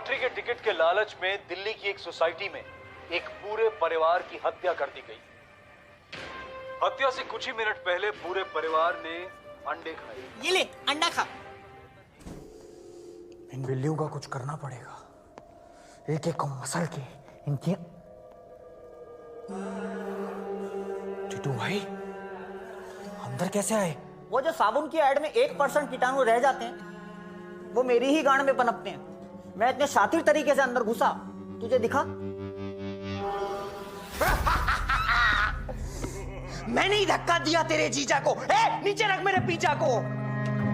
Lottery के ticket के लालच में दिल्ली की एक सोसाइटी में एक पूरे परिवार की हत्या कर दी गई। हत्या से कुछ ही मिनट पहले पूरे परिवार ने अंडे खाए। ये ले अंडा खा। इन बिल्लियों का कुछ करना पड़ेगा, एक एक को मसल के इनकी। टीटू भाई अंदर कैसे आए? वो जो साबुन की ऐड में 1% कीटाणु रह जाते हैं, वो मेरी ही गांड में पनपते हैं। मैं इतने शातिर तरीके से अंदर घुसा, तुझे दिखा? मैंने ही धक्का दिया तेरे जीजा को। नीचे रख मेरे पीजा को।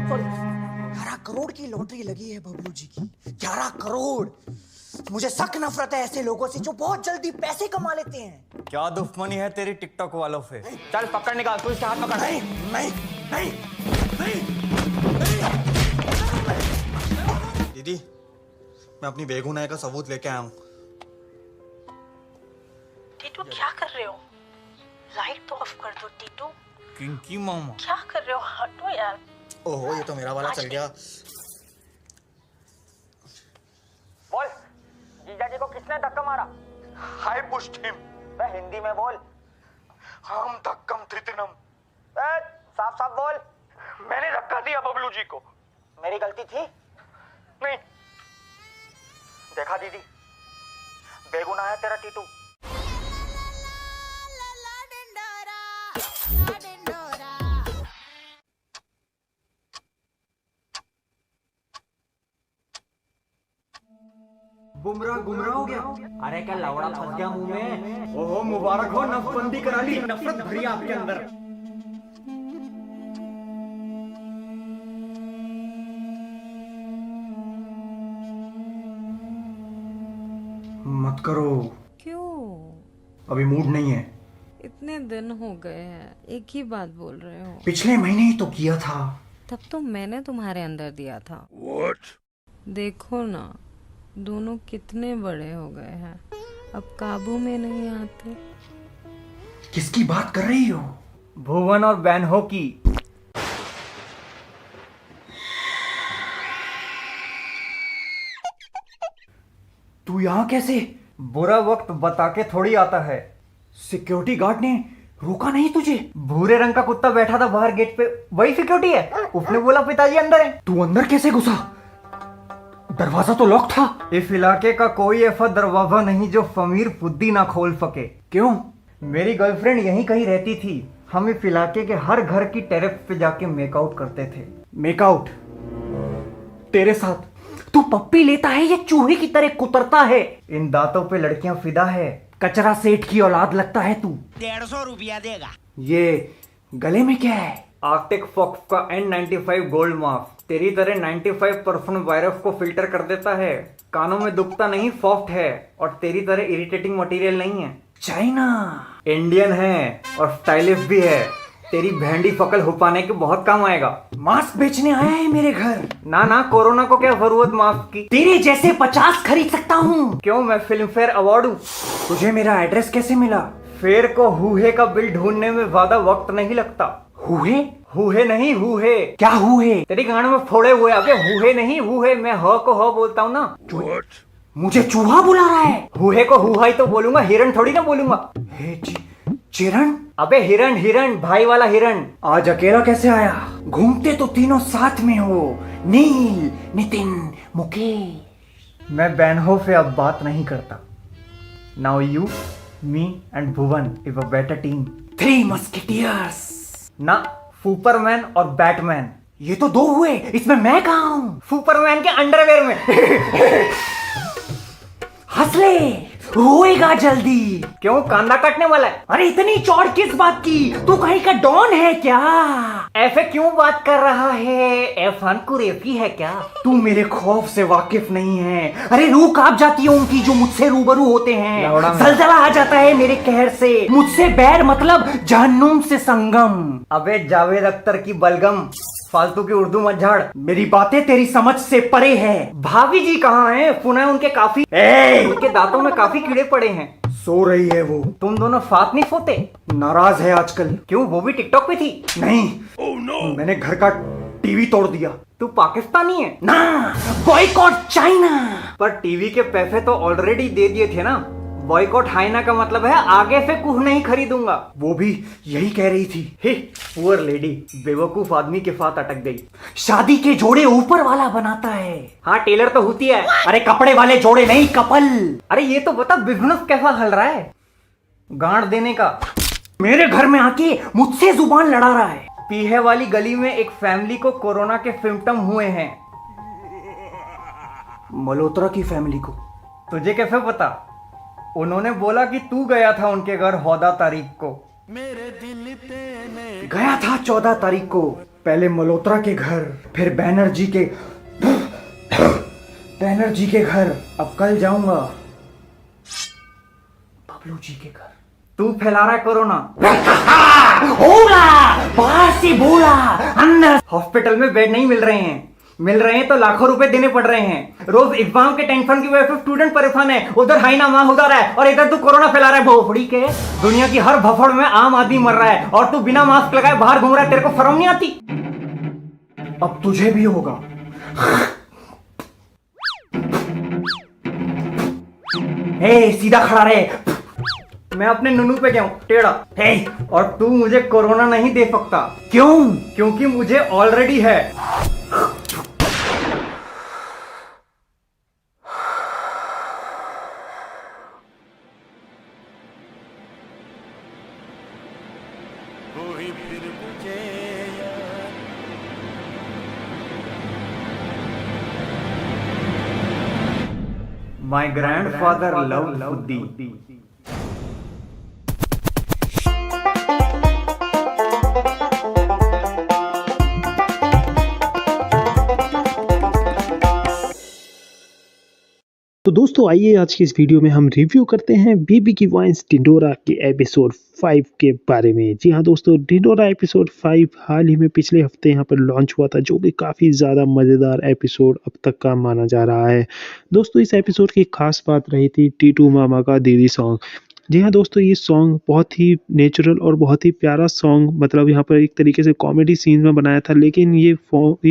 11 करोड़ की लॉटरी लगी है बबलू जी की। 11 करोड़। मुझे सख्त नफरत है ऐसे लोगों से जो बहुत जल्दी पैसे कमा लेते हैं। क्या दुश्मनी है तेरी टिकटॉक वालों से? चल पकड़ निकाल, तू इसके हाथ पकड़। नहीं नहीं नहीं नहीं। दीदी, मैं अपनी बेगुनाही का सबूत लेके आया हूँ। टीटू क्या कर रहे हो? लाइट तो ऑफ कर दो टीटू। किंकी मामा, क्या कर रहे हो? हटो यार। ओहो ये तो मेरा वाला चल गया। बोल, जीजा जी को किसने धक्का मारा? हाय पुष्ट हिम। हिंदी में बोल। हम धक्कम त्रितनम। साफ साफ बोल। मैंने धक्का दिया बबलू जी को। मेरी गलती थी? नहीं। देखा दीदी, बेगुनाह है तेरा टीटू। बुमराह गुमराह हो गया। अरे क्या लवड़ा फंस गया मुंह में। ओहो मुबारक हो, नफबंदी करा ली। नफरत भरी आपके अंदर। मत करो। क्यों? अभी मूड नहीं है। इतने दिन हो गए हैं, एक ही बात बोल रहे हो। पिछले महीने ही तो किया था। तब तो मैंने तुम्हारे अंदर दिया था। What? देखो ना, दोनों कितने बड़े हो गए हैं, अब काबू में नहीं आते। किसकी बात कर रही हो? भुवन और बैनहो की। तू यहाँ कैसे? बुरा वक्त बता के थोड़ी आता है। सिक्योरिटी गार्ड ने रोका नहीं तुझे? भूरे रंग का कुत्ता बैठा था बाहर गेट पे, वही सिक्योरिटी है। उसने बोला पिताजी अंदर है। तू अंदर कैसे घुसा? दरवाजा तो लॉक था। इस इलाके का कोई ऐसा दरवाजा नहीं जो फमीर बुद्धि ना खोल सके। क्यों? मेरी गर्लफ्रेंड यहीं कहीं रहती थी। हम इस इलाके के हर घर की टेरेस पे जाके मेकआउट करते थे। मेकआउट तेरे साथ? तू पप्पी लेता है या चूहे की तरह कुतरता है? इन दांतों पे लड़कियां फिदा है। कचरा सेठ की औलाद लगता है तू। 150 रुपया देगा। ये गले में क्या है? आर्टिक फॉक्स का N95 गोल्ड मास्क तेरी तरह 95% वायरस को फिल्टर कर देता है। कानों में दुखता नहीं, सॉफ्ट है, और तेरी तरह इरिटेटिंग मटेरियल नहीं है। चाइना इंडियन है और स्टाइलिश भी है। तेरी भेंडी फकल हुपाने के बहुत काम आएगा। मास्क बेचने आया है मेरे घर? ना ना, कोरोना को क्या जरूरत मास्क की? तेरे जैसे 50 खरीद सकता हूँ। क्यों, मैं फिल्म फेयर अवार्ड हूँ। तुझे मेरा एड्रेस कैसे मिला? फेयर को हुए का बिल ढूंढने में ज्यादा वक्त नहीं लगता। हुए? हुए नहीं, हुए। क्या हुए? तेरी गांड में फोड़े हुए। अबे हुए नहीं, हुए। मैं ह को ह बोलता हूँ ना। मुझे चूहा बुला रहा है? हुए को हुआ ही तो बोलूंगा, हिरण थोड़ी ना बोलूंगा। चिरण? अबे हिरण, हिरण, भाई वाला हिरण। आज अकेला कैसे आया? घूमते तो तीनों साथ में हो, नील, नितिन, मुकेश। मैं बैनहो से अब बात नहीं करता। Now you, me and Bhuvan is a better team. 3 musketeers. ना, सुपरमैन और बैटमैन। ये तो 2 हुए, इसमें मैं कहाँ हूँ? सुपरमैन के अंडरवेयर में। हंस ले, होएगा जल्दी। क्यों, कांदा काटने वाला है? अरे इतनी चौड़ किस बात की? तू कहीं का डॉन है क्या? ऐसे क्यों बात कर रहा है? एहसान कुरैशी है क्या? तू मेरे खौफ से वाकिफ नहीं है। अरे रूह कांप जाती है उनकी जो मुझसे रूबरू होते हैं। जलजला आ जाता है मेरे कहर से। मुझसे बैर मतलब जहन्नुम से संगम। अबे जावेद अख्तर की बलगम, फालतू की उर्दू मत झाड़। मेरी बातें तेरी समझ से परे है। भाभी जी कहाँ हैं? सुना है उनके काफी उनके दांतों में काफी कीड़े पड़े हैं। सो रही है वो। तुम दोनों साथ नहीं सोते? नाराज है आजकल। क्यों, वो भी टिकटॉक पे थी? नहीं। मैंने घर का टीवी तोड़ दिया। तू पाकिस्तानी है ना, बॉयकॉट चाइना। पर टीवी के पैसे तो ऑलरेडी दे दिए थे ना। बॉयकॉट हाइना का मतलब है आगे से कुछ नहीं खरीदूंगा। वो भी यही कह रही थी। हे पुअर लेडी, बेवकूफ आदमी के साथ अटक गई। शादी के जोड़े ऊपर वाला बनाता है। हाँ टेलर तो होती है। अरे कपड़े वाले जोड़े नहीं, कपल। अरे ये तो बता बिजनेस कैसा चल रहा है गांड देने का। मेरे घर में आके मुझसे जुबान लड़ा रहा है। पीहे वाली गली में एक फैमिली को कोरोना के सिम्टम हुए हैं। मल्होत्रा की फैमिली को? तुझे कैसे पता? उन्होंने बोला कि तू गया था उनके घर 14 तारीख को। गया था 14 तारीख को, पहले मल्होत्रा के घर, फिर बैनर्जी के घर, अब कल जाऊंगा बबलू जी के घर। तू फैला रहा है कोरोना। होगा, बाहर से बोला, अंदर। हॉस्पिटल में बेड नहीं मिल रहे हैं तो लाखों रुपए देने पड़ रहे हैं। रोज एग्जाम के टेंशन की वजह से स्टूडेंट परेशान है। उधर हाई ना मां उधर है और इधर तू कोरोना फैला रहा है। भोपड़ी के दुनिया की हर भफड़ में आम आदमी मर रहा है और तू बिना मास्क लगाए बाहर घूम रहा है। तेरे को शर्म नहीं आती? अब तुझे भी होगा। सीधा खड़ा रहे। मैं अपने नुनू पे गया हूँ टेढ़ा। और तू मुझे कोरोना नहीं दे सकता। क्यों? क्योंकि मुझे ऑलरेडी है। My grandfather loved Fuddhi. तो दोस्तों आइए आज की इस वीडियो में हम रिव्यू करते हैं बीबी की वॉइस ढिंढोरा के एपिसोड 5 के बारे में। जी हाँ दोस्तों, ढिंढोरा एपिसोड 5 हाल ही में पिछले हफ्ते यहाँ पर लॉन्च हुआ था, जो कि काफ़ी ज़्यादा मज़ेदार एपिसोड अब तक का माना जा रहा है। दोस्तों इस एपिसोड की खास बात रही थी टीटू मामा का दीदी सॉन्ग। जी हाँ दोस्तों, ये सॉन्ग बहुत ही नेचुरल और बहुत ही प्यारा सॉन्ग, मतलब यहाँ पर एक तरीके से कॉमेडी सीन में बनाया था, लेकिन ये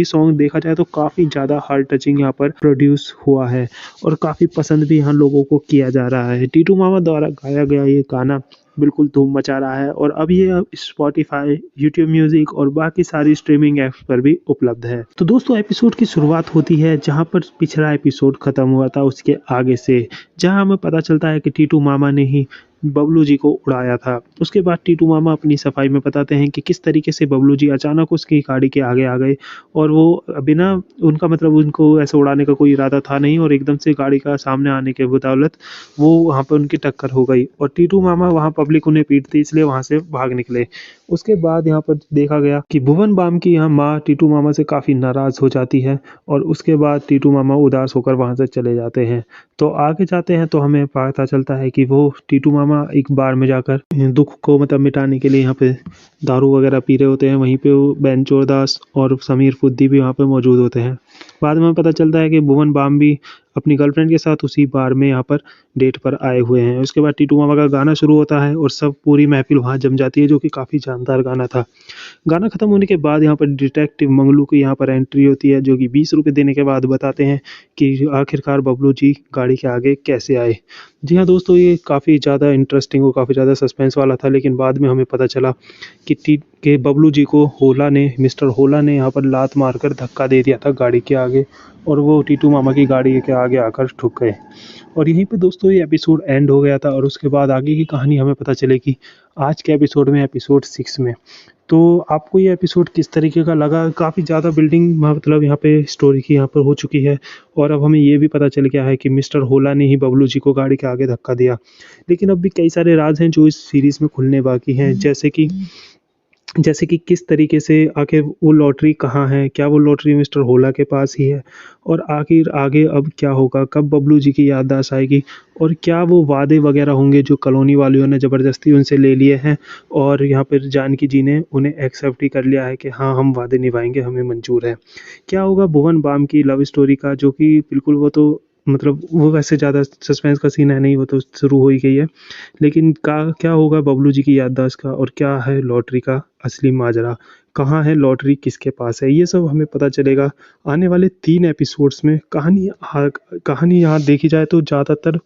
सॉन्ग देखा जाए तो काफ़ी ज़्यादा हार्ट टचिंग यहाँ पर प्रोड्यूस हुआ है और काफ़ी पसंद भी यहाँ लोगों को किया जा रहा है। टीटू मामा द्वारा गाया गया ये गाना बिल्कुल धूम मचा रहा है और अब ये स्पॉटिफाई, यूट्यूब म्यूजिक और बाकी सारी स्ट्रीमिंग ऐप्स पर भी उपलब्ध है। तो दोस्तों एपिसोड की शुरुआत होती है जहां पर पिछला एपिसोड खत्म हुआ था उसके आगे से, जहां हमें पता चलता है कि टीटू मामा ने ही बबलू जी को उड़ाया था। उसके बाद टीटू मामा अपनी सफाई में बताते हैं कि किस तरीके से बबलू जी अचानक उसकी गाड़ी के आगे आ गए और वो बिना उनका मतलब उनको ऐसे उड़ाने का कोई इरादा था नहीं और एकदम से गाड़ी का सामने आने के बदौलत वो वहाँ पर उनकी टक्कर हो गई और टीटू मामा वहाँ पब्लिक उन्हें पीटती इसलिए वहाँ से भाग निकले। उसके बाद यहाँ पर देखा गया कि भुवन बाम की यहाँ माँ टीटू मामा से काफ़ी नाराज़ हो जाती है और उसके बाद टीटू मामा उदास होकर वहाँ से चले जाते हैं। तो आगे जाते हैं तो हमें पता चलता है कि वो टीटू मामा एक बार में जाकर दुख को मतलब मिटाने के लिए यहाँ पे दारू वगैरह पी रहे होते हैं। वहीं पे वो बेंचोर दास और समीर फुद्दी भी वहाँ पे मौजूद होते हैं। बाद में पता चलता है कि भुवन बाम भी अपनी गर्लफ्रेंड के साथ उसी बार में यहाँ पर डेट पर आए हुए हैं। उसके बाद टीटू मामा का गाना शुरू होता है और सब पूरी महफिल वहाँ जम जाती है, जो कि काफ़ी जानदार गाना था। गाना ख़त्म होने के बाद यहाँ पर डिटेक्टिव मंगलू की यहाँ पर एंट्री होती है, जो कि 20 रुपये देने के बाद बताते हैं कि आखिरकार बबलू जी गाड़ी के आगे कैसे आए। जी हाँ दोस्तों, ये काफ़ी ज़्यादा इंटरेस्टिंग और काफ़ी ज़्यादा सस्पेंस वाला था, लेकिन बाद में हमें पता चला कि बबलू जी को मिस्टर होला ने यहाँ पर लात मारकर धक्का दे दिया था गाड़ी के आगे और वो टीटू मामा की गाड़ी के आगे आकर ठुक गए। और यहीं पे दोस्तों ये एपिसोड एंड हो गया था और उसके बाद आगे की कहानी हमें पता चलेगी आज के एपिसोड में, एपिसोड 6 में। तो आपको ये एपिसोड किस तरीके का लगा? काफ़ी ज़्यादा बिल्डिंग मतलब यहाँ पे स्टोरी की यहाँ पर हो चुकी है और अब हमें ये भी पता चल गया है कि मिस्टर होला ने ही बबलू जी को गाड़ी के आगे धक्का दिया। लेकिन अब भी कई सारे राज हैं जो इस सीरीज़ में खुलने बाकी हैं, जैसे कि किस तरीके से आखिर वो लॉटरी कहाँ है, क्या वो लॉटरी मिस्टर होला के पास ही है और आखिर आगे अब क्या होगा, कब बबलू जी की याददाश्त आएगी और क्या वो वादे वगैरह होंगे जो कॉलोनी वालियों ने ज़बरदस्ती उनसे ले लिए हैं और यहाँ पर जानकी जी ने उन्हें एक्सेप्ट ही कर लिया है कि हाँ हम वादे निभाएंगे, हमें मंजूर है। क्या होगा भुवन बाम की लव स्टोरी का, जो कि बिल्कुल वो तो मतलब वो वैसे ज़्यादा सस्पेंस का सीन है नहीं, वो तो शुरू हो ही गई है। लेकिन क्या होगा बबलू जी की याददाश्त का, और क्या है लॉटरी का असली माजरा, कहाँ है लॉटरी, किसके पास है, ये सब हमें पता चलेगा आने वाले 3 एपिसोड्स में। कहानी यहाँ देखी जाए तो ज़्यादातर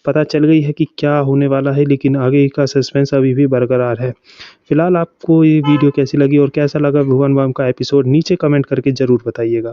पता चल गई है कि क्या होने वाला है, लेकिन आगे का सस्पेंस अभी भी बरकरार है। फिलहाल आपको ये वीडियो कैसी लगी और कैसा लगा भुवन बाम का एपिसोड नीचे कमेंट करके ज़रूर बताइएगा।